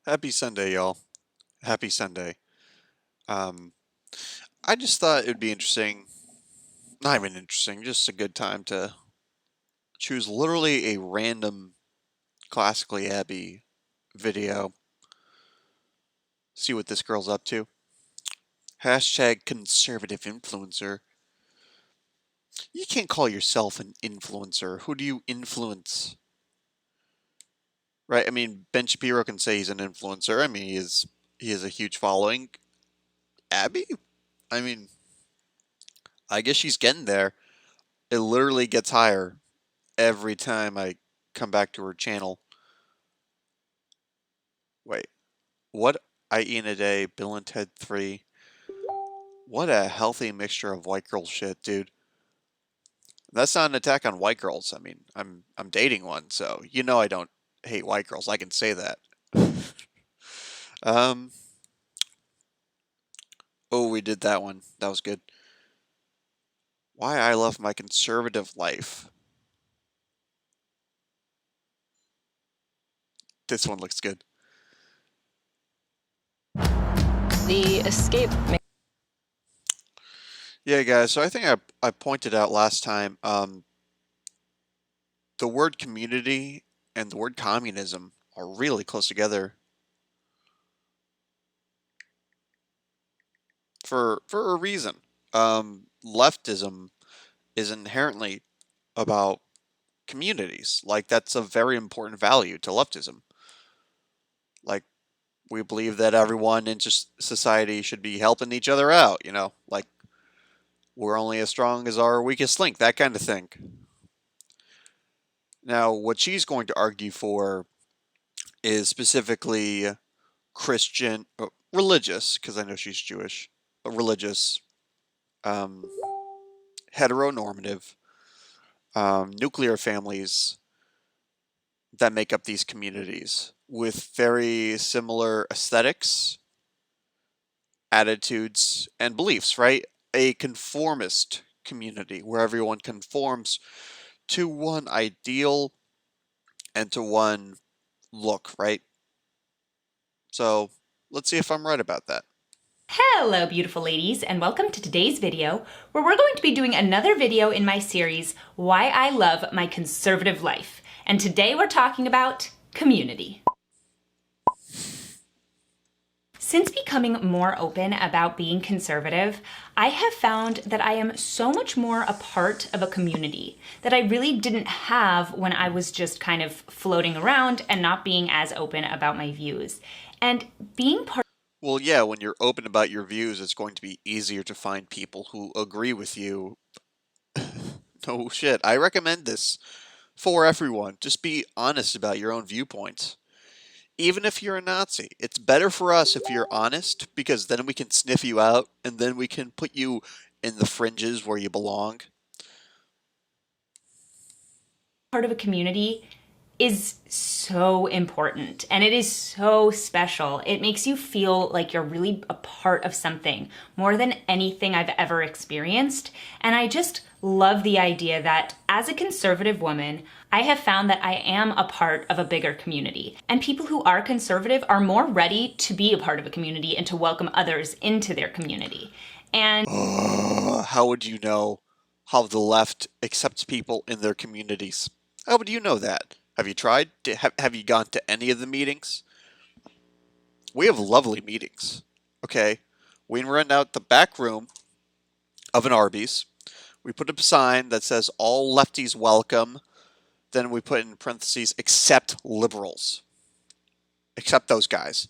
Happy Sunday, y'all. Happy Sunday. Um, I just thought it'd be interesting, not even interesting, just a good time to choose literally a random Classically Abby video, see what this girl's up to. Hashtag conservative influencer. You can't call yourself an influencer. Who do you influence? Right? I mean, Ben Shapiro can say he's an influencer. I mean, he has a huge following. Abby? I mean, I guess she's getting there. It literally gets higher every time I come back to her channel. Wait, what? I eat in a day, Bill and Ted 3. What a healthy mixture of white girl shit, dude. That's not an attack on white girls. I mean, I'm dating one, so you know I don't hate white girls. I can say that. um. Oh, we did that one. That was good. Why I love my conservative life. This one looks good. The escape. Yeah, guys. So I think I pointed out last time. The word community and the word communism are really close together for a reason. Leftism is inherently about communities. Like that's a very important value to leftism. Like we believe that everyone in society should be helping each other out. You know, like we're only as strong as our weakest link. That kind of thing. Now, what she's going to argue for is specifically Christian, religious, because I know she's Jewish, religious, um, heteronormative, nuclear families that make up these communities with very similar aesthetics, attitudes, and beliefs, right? A conformist community where everyone conforms to one ideal and to one look, right? So let's see if I'm right about that. Hello, beautiful ladies, and welcome to today's video, where we're going to be doing another video in my series, Why I Love My Conservative Life. And today we're talking about community. Since becoming more open about being conservative, I have found that I am so much more a part of a community that I really didn't have when I was just kind of floating around and not being as open about my views. And being part Well, yeah, when you're open about your views, it's going to be easier to find people who agree with you. No shit. I recommend this for everyone. Just be honest about your own viewpoints. Even if you're a Nazi, it's better for us if you're honest because then we can sniff you out and then we can put you in the fringes where you belong. of a community is so important and it is so special. It makes you feel like you're really a part of something more than anything I've ever experienced. And I just love the idea that as a conservative woman, I have found that I am a part of a bigger community. And people who are conservative are more ready to be a part of a community and to welcome others into their community. And How would you know how the left accepts people in their communities? How would you know that? Have you tried? Have you gone to any of the meetings? We have lovely meetings. Okay? We rent out the back room of an Arby's. We put up a sign that says all lefties welcome. Then we put in parentheses, except liberals. Except those guys.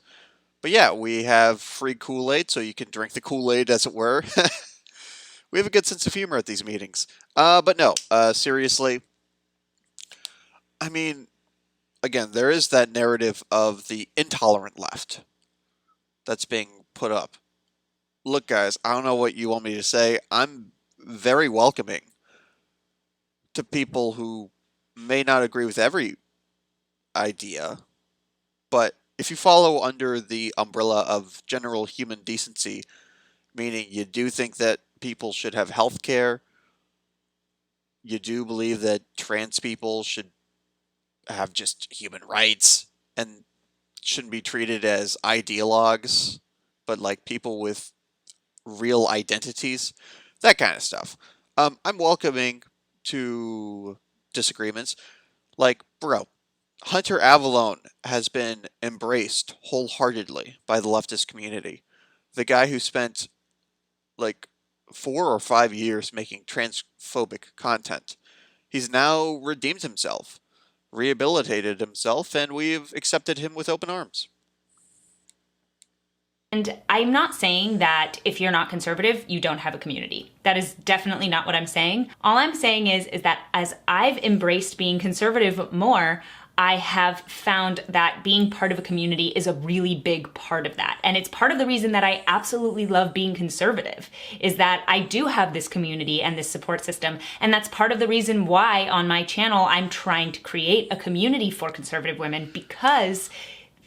But yeah, we have free Kool-Aid, so you can drink the Kool-Aid, as it were. We have a good sense of humor at these meetings. But no, seriously, I mean, again, there is that narrative of the intolerant left that's being put up. Look, guys, I don't know what you want me to say. I'm very welcoming to people who may not agree with every idea, but if you follow under the umbrella of general human decency, meaning you do think that people should have health care, you do believe that trans people should have just human rights, and shouldn't be treated as ideologues, but like people with real identities, that kind of stuff. I'm welcoming to disagreements. Like, bro, Hunter Avalon has been embraced wholeheartedly by the leftist community. The guy who spent like 4 or 5 years making transphobic content. He's now redeemed himself, rehabilitated himself, and we've accepted him with open arms. And I'm not saying that if you're not conservative, you don't have a community. That is definitely not what I'm saying. All I'm saying is that as I've embraced being conservative more, I have found that being part of a community is a really big part of that. And it's part of the reason that I absolutely love being conservative is that I do have this community and this support system. And that's part of the reason why on my channel, I'm trying to create a community for conservative women because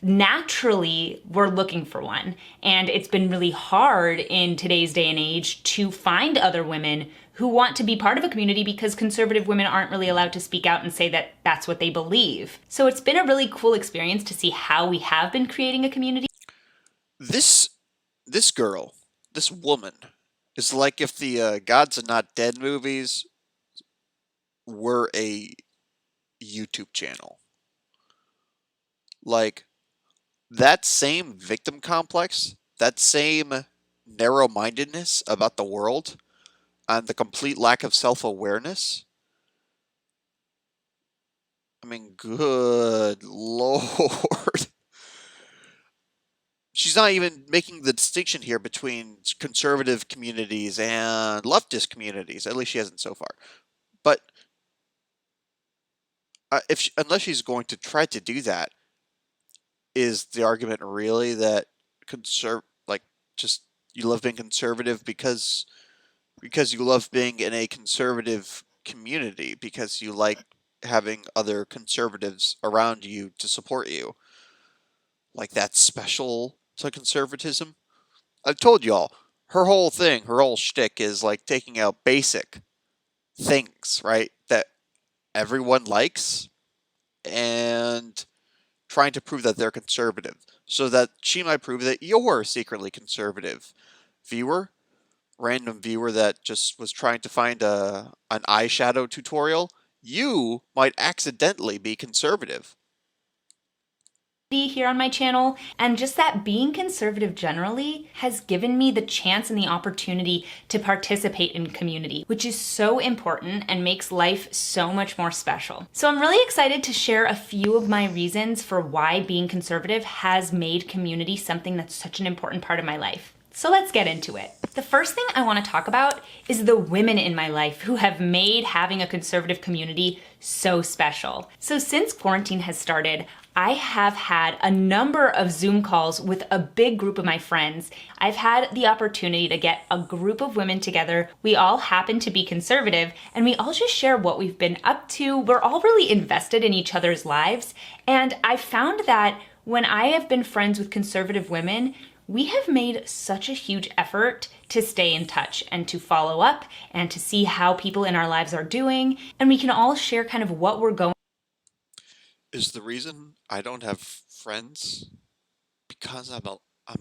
naturally we're looking for one. And it's been really hard in today's day and age to find other women who want to be part of a community because conservative women aren't really allowed to speak out and say that that's what they believe. So it's been a really cool experience to see how we have been creating a community. This this girl, this woman, is like if the Gods Are Not Dead movies were a YouTube channel. Like that same victim complex, that same narrow-mindedness about the world, and the complete lack of self-awareness. I mean, good lord. She's not even making the distinction here between conservative communities and leftist communities. At least she hasn't so far. But unless she's going to try to do that, is the argument really that like just you love being conservative because you love being in a conservative community because you like having other conservatives around you to support you? Like that's special to conservatism? I've told y'all, her whole thing, her whole shtick is like taking out basic things, right? That everyone likes and trying to prove that they're conservative so that she might prove that you're secretly conservative. Viewer, random viewer that just was trying to find an eyeshadow tutorial, you might accidentally be conservative. Here on my channel, and just that being conservative generally has given me the chance and the opportunity to participate in community, which is so important and makes life so much more special. So I'm really excited to share a few of my reasons for why being conservative has made community something that's such an important part of my life. So let's get into it. The first thing I want to talk about is the women in my life who have made having a conservative community so special. So since quarantine has started, I have had a number of Zoom calls with a big group of my friends. I've had the opportunity to get a group of women together. We all happen to be conservative, and we all just share what we've been up to. We're all really invested in each other's lives. And I found that when I have been friends with conservative women, we have made such a huge effort to stay in touch and to follow up and to see how people in our lives are doing. And we can all share kind of what we're going. Is the reason I don't have friends because I'm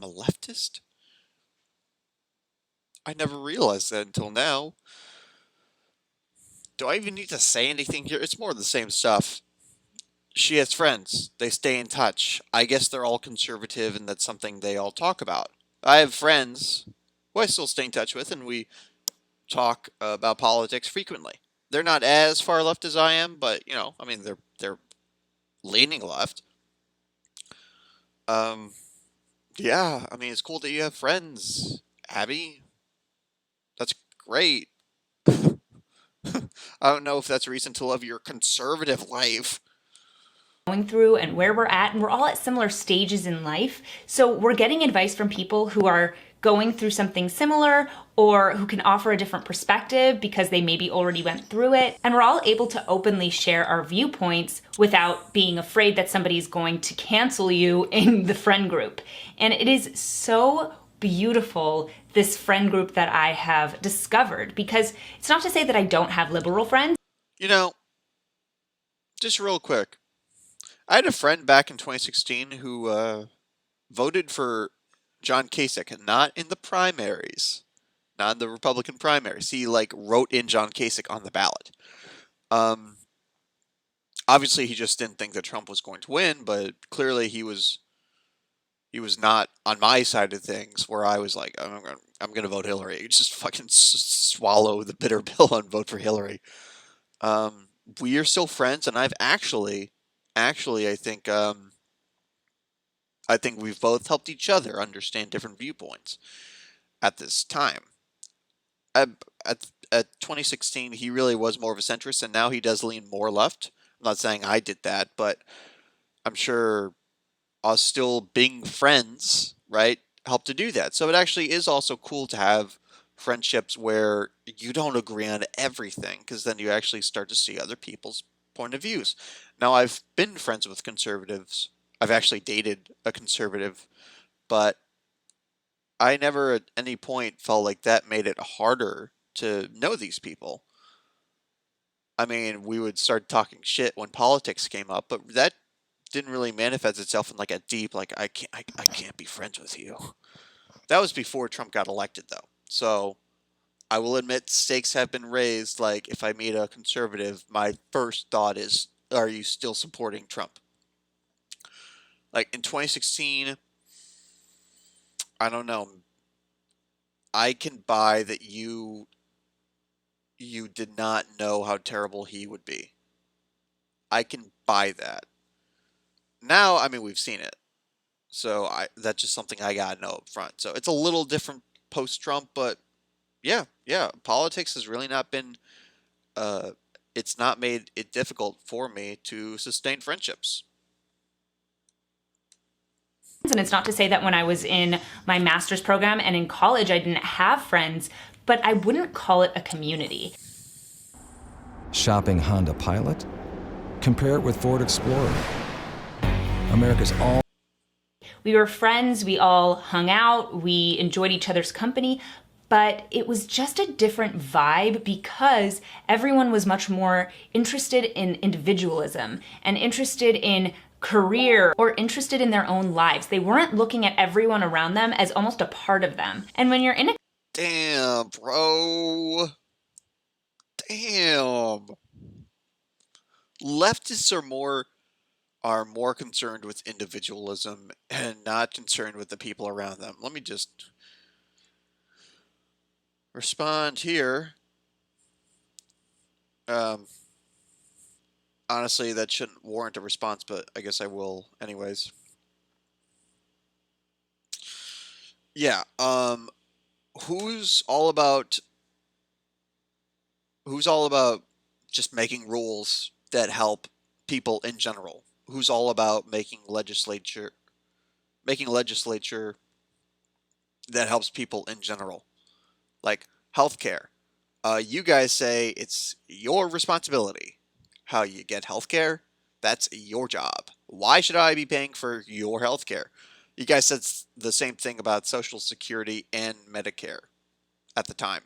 a leftist? I never realized that until now. Do I even need to say anything here? It's more of the same stuff. She has friends. They stay in touch. I guess they're all conservative and that's something they all talk about. I have friends who I still stay in touch with and we talk about politics frequently. They're not as far left as I am, but I mean they're leaning left. Um yeah, I mean it's cool that you have friends, Abby. That's great. I don't know if that's reason to love your conservative life. Going through and where we're at, and we're all at similar stages in life. So we're getting advice from people who are going through something similar or who can offer a different perspective because they maybe already went through it. And we're all able to openly share our viewpoints without being afraid that somebody's going to cancel you in the friend group. And it is so beautiful, this friend group that I have discovered, because it's not to say that I don't have liberal friends. You know, just real quick. I had a friend back in 2016 who voted for John Kasich, not in the primaries, not in the Republican primaries. He like wrote in John Kasich on the ballot. Um, Obviously, he just didn't think that Trump was going to win, but clearly he was not on my side of things. Where I was like, I'm gonna vote Hillary. Just fucking swallow the bitter pill and vote for Hillary. We are still friends, and I've actually, I think we've both helped each other understand different viewpoints at this time. At, at 2016, he really was more of a centrist, and now he does lean more left. I'm not saying I did that, but I'm sure us still being friends, right, help to do that. So it actually is also cool to have friendships where you don't agree on everything, because then you actually start to see other people's point of views. Now, I've been friends with conservatives. I've actually dated a conservative, but I never at any point felt like that made it harder to know these people. I mean, we would start talking shit when politics came up, but that didn't really manifest itself in like a deep like I can't be friends with you. That was before Trump got elected though. So I will admit stakes have been raised. Like if I meet a conservative, my first thought is, are you still supporting Trump? Like in 2016, I don't know. I can buy that you did not know how terrible he would be. I can buy that. Now, I mean, we've seen it. So that's just something I gotta know up front. So it's a little different post Trump, but yeah, yeah, politics has really not been. Uh, it's not made it difficult for me to sustain friendships. And it's not to say that when I was in my master's program and in college, I didn't have friends, but I wouldn't call it a community. Shopping Honda Pilot? Compare it with Ford Explorer. America's all. We were friends, we all hung out, we enjoyed each other's company, but it was just a different vibe because everyone was much more interested in individualism and interested in career or interested in their own lives. They weren't looking at everyone around them as almost a part of them. And when you're in a Damn, bro. Damn. Leftists are more concerned with individualism and not concerned with the people around them. Let me just respond here. Um, Honestly, that shouldn't warrant a response, but I guess I will anyways. Yeah. Who's all about who's all about just making rules that help people in general? Who's all about making legislature that helps people in general? Like healthcare. You guys say it's your responsibility. How you get healthcare? That's your job. Why should I be paying for your healthcare? You guys said the same thing about Social Security and Medicare at the time.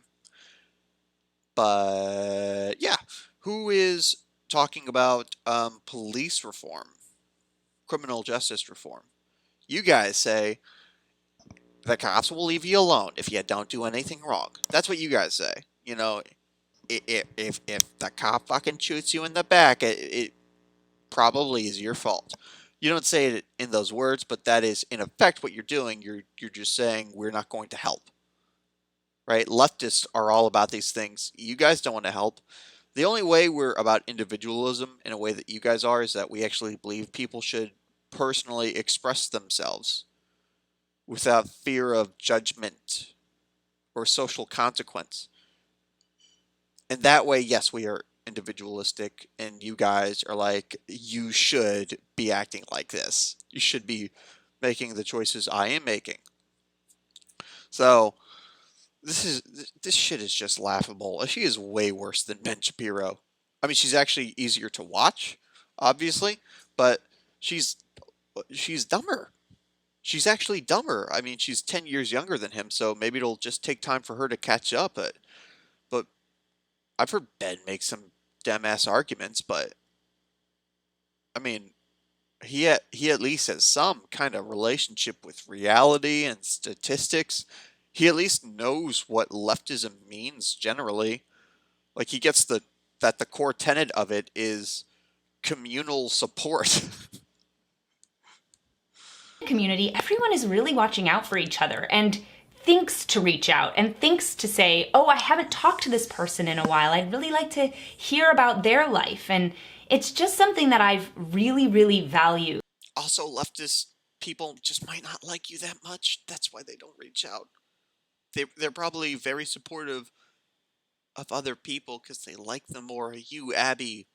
But yeah, who is talking about police reform, criminal justice reform? You guys say the cops will leave you alone if you don't do anything wrong. That's what you guys say. You know, if the cop fucking shoots you in the back, it probably is your fault. You don't say it in those words, but that is in effect what you're doing. You're just saying we're not going to help. Right? Leftists are all about these things. You guys don't want to help. The only way we're about individualism in a way that you guys are is that we actually believe people should personally express themselves without fear of judgment or social consequence. And that way, yes, we are individualistic, and you guys are like, you should be acting like this. You should be making the choices I am making. So this shit is just laughable. She is way worse than Ben Shapiro. I mean, she's actually easier to watch, obviously, but she's she's dumber. She's actually dumber. I mean, she's 10 years younger than him, so maybe it'll just take time for her to catch up. But I've heard Ben make some dumbass arguments, but I mean, he at least has some kind of relationship with reality and statistics. He at least knows what leftism means generally. Like he gets the core tenet of it is communal support. Community, everyone is really watching out for each other and thinks to reach out and thinks to say, oh, I haven't talked to this person in a while. I'd really like to hear about their life. And it's just something that I've really, really valued. Also, leftist people just might not like you that much. That's why they don't reach out. They're probably very supportive of other people because they like them more. You, Abby,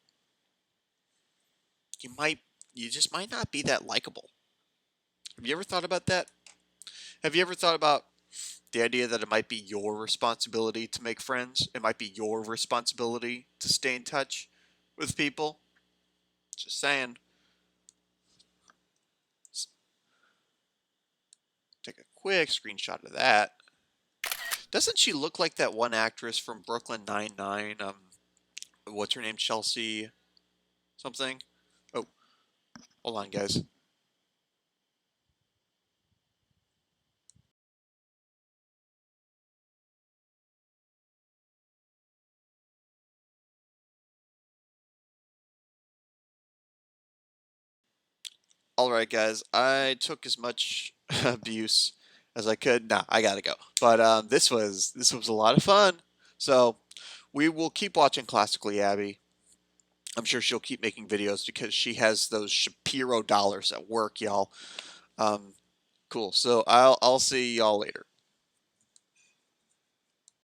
you might you just might not be that likable. Have you ever thought about that? Have you ever thought about the idea that it might be your responsibility to make friends? It might be your responsibility to stay in touch with people? Just saying. Take a quick screenshot of that. Doesn't she look like that one actress from Brooklyn Nine-Nine? What's her name? Chelsea something? Oh, hold on, guys. Alright, guys. I took as much abuse as I could. Nah, I gotta go. But this was a lot of fun. So we will keep watching Classically Abby. I'm sure she'll keep making videos because she has those Shapiro dollars at work, y'all. Um, cool. So I'll see y'all later.